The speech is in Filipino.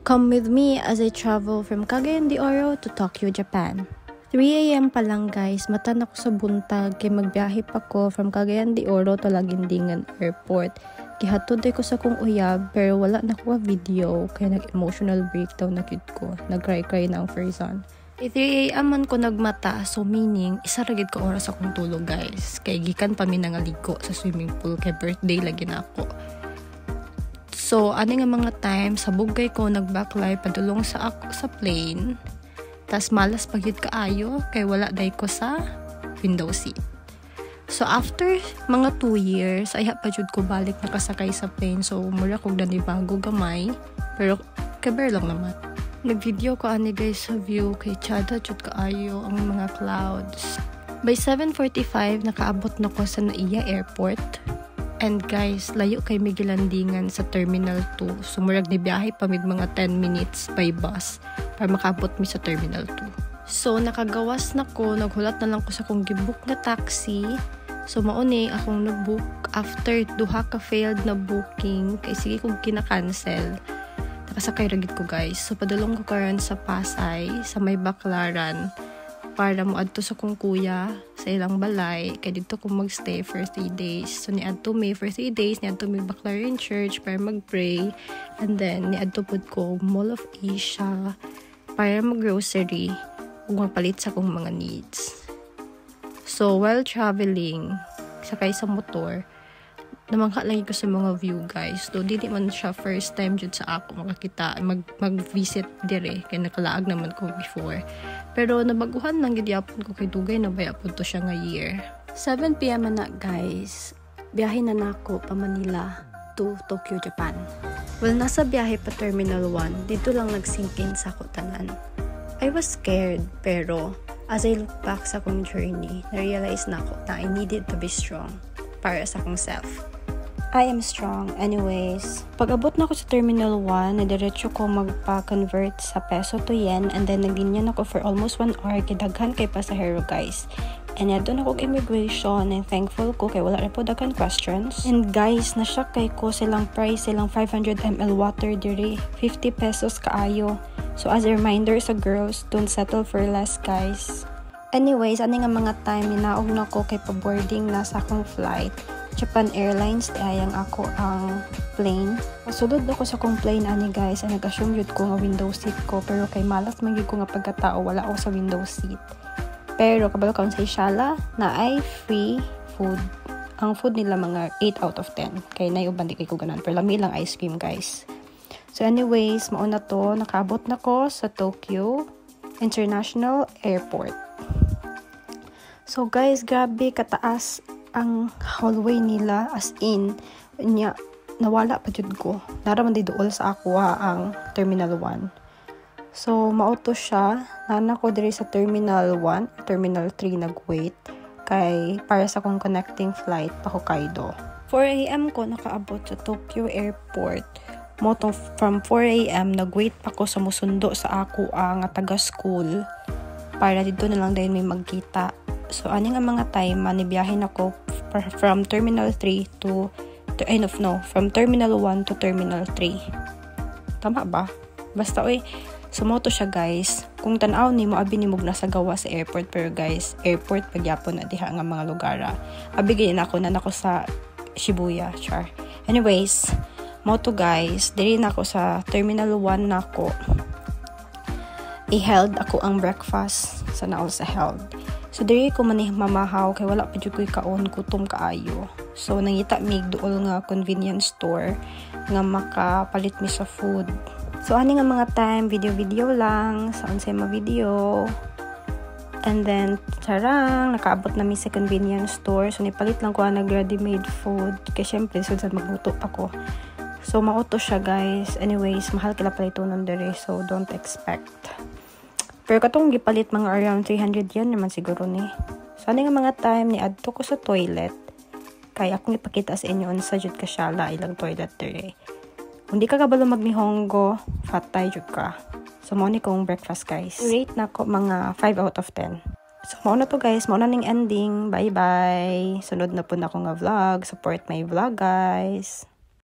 Come with me as I travel from Cagayan de Oro to Tokyo, Japan. 3 AM pa lang guys, matan ako sa buntag kay magbiyahe pa ko from Cagayan de Oro to Laguindingan Airport. Gihatod ko sa kong uyab pero wala na ko video kaya nag-emotional breakdown na cute ko. Nag-cry na ang person. 3 AM man ko nagmata, so meaning isa ra gid ka oras akong tulog guys. Kay gikan pa mi nangaligo sa swimming pool kay birthday lagi na ako. So, ani nga mga time, sa bugay ko nag-backlie padulong sa ako sa plane. Tas malas pagyud kaayo kay wala day ko sa window seat. So, after mga 2 years, ay pa jud ko balik nakasakay sa plane. So, mura kog nanibago gamay. Pero, kaber lang naman. Nag-video ko ani guys sa view kay Chada jud kaayo ang mga clouds. By 7:45, nakaabot na ko sa Naiya Airport. And guys, layo kay Migilandingan sa Terminal 2. Sumurag ni biyahe pa mig mga 10 minutes by bus para makaabot mi sa Terminal 2. So, nakagawas na ko. Naghulat na lang ko sa kong gibook na taxi. So, mauni akong nag-book after duha ka failed na booking. Kay sige kong kinakancel. Nakasakay ragid ko guys. So, padulong ko karon sa Pasay, sa may Baclaran. Para mo adto sa kong kuya sa ilang balay kay dito ko magstay for 3 days. So ni adto may for 3 days ni adto may Baclaran Church para magpray, and then ni adto pud ko Mall of Asia para maggrocery ug magpalit sa kong mga needs. So while traveling sakay sa motor, namangha lang ko sa mga view guys. So dili man siya first time jud sa ako makakita mag-visit dire kay nakalaag naman ko before. Pero nabaguhan lang gid yapon ko kay dugay na baya pud to siya nga year. 7 PM na guys. Biyahe na nako pa Manila to Tokyo, Japan. Well, nasa biyahe pa Terminal 1, dito lang nag-sink in sa ako tanan. I was scared, pero as I look back sa akong journey, na-realize na ako na I needed to be strong para sa akong self. I am strong. Anyways, pag-abot na ako sa Terminal 1, nadiretso ko magpa-convert sa peso to yen, and then naglinyan ako for almost 1 hour kidaghan kay pasahero guys. And doon ako immigration, and thankful ko kay wala rin po daghan questions. And guys, na-shock kay ko silang price, silang 500 ml water diri, 50 pesos kaayo. So as a reminder sa girls, don't settle for less guys. Anyways, ani nga mga time ninaog na ko kay pa-boarding na sa akong flight. Japan Airlines, ayang ako ang plane. Masulod ako sa kong plane ani guys, ay nag-assume yun ko nga window seat ko, pero kay malas magiging ko nga pagkatao, wala ako sa window seat. Pero kabalo kaon sa Ishala na ay free food. Ang food nila mga 8 out of 10. Kay nayuban di kay ko ganan, pero lami lang ice cream guys. So anyways, mauna to, nakaabot na ko sa Tokyo International Airport. So guys, grabe kataas ang hallway nila, as in nya nawala pa jud ko. Naraman di duol sa ako ang Terminal 1. So mauto siya, nana ko diri sa Terminal 1, Terminal 3 nag-wait kay para sa kong connecting flight pa Hokkaido. 4 AM ko nakaabot sa Tokyo Airport. Moto from 4 AM nag-wait pa ko sa musundo sa ako nga taga school para dito na lang dahil may magkita. So, ani nga mga time, manibiyahe na ko from Terminal 3 from Terminal 1 to Terminal 3. Tama ba? Basta, sumoto siya guys. Kung tanaw ni mo, abi ni mo nasa gawa sa airport. Pero guys, airport, pagyapon na diha nga mga lugara. Abigay na ako sa Shibuya, char. Anyways, moto guys, diri na ako sa Terminal 1 na ako. I-held ako ang breakfast sa naol sa held. So, diri ko manih mamahaw kay wala pa jud ko'y kaon, gutom kaayo. So, nangita mig duol nga convenience store nga makapalit mi sa food. So, ani nga mga time, video lang, sa unsay ma video. And then, sarang, nakaabot na mi sa convenience store. So, nipalit lang ko ang nag-ready-made food. Kaya syempre, sunod magluto ako. So, mauto siya guys. Anyways, mahal kila pala ito nun diri. So, don't expect. Pero katong gipalit mga around 300 yen naman siguro ni. So, ano nga mga time ni adto ko sa toilet. Kaya akong ipakita sa inyo sa jud ka shala ilang toilet dire. Kung di ka kabalo magnihongo, fatay jud ka. So, mo ni kong breakfast guys. Rate na ko mga 5 out of 10. So, mauna to guys. Mauna ning ending. Bye-bye. Sunod na po na ako nga vlog. Support my vlog guys.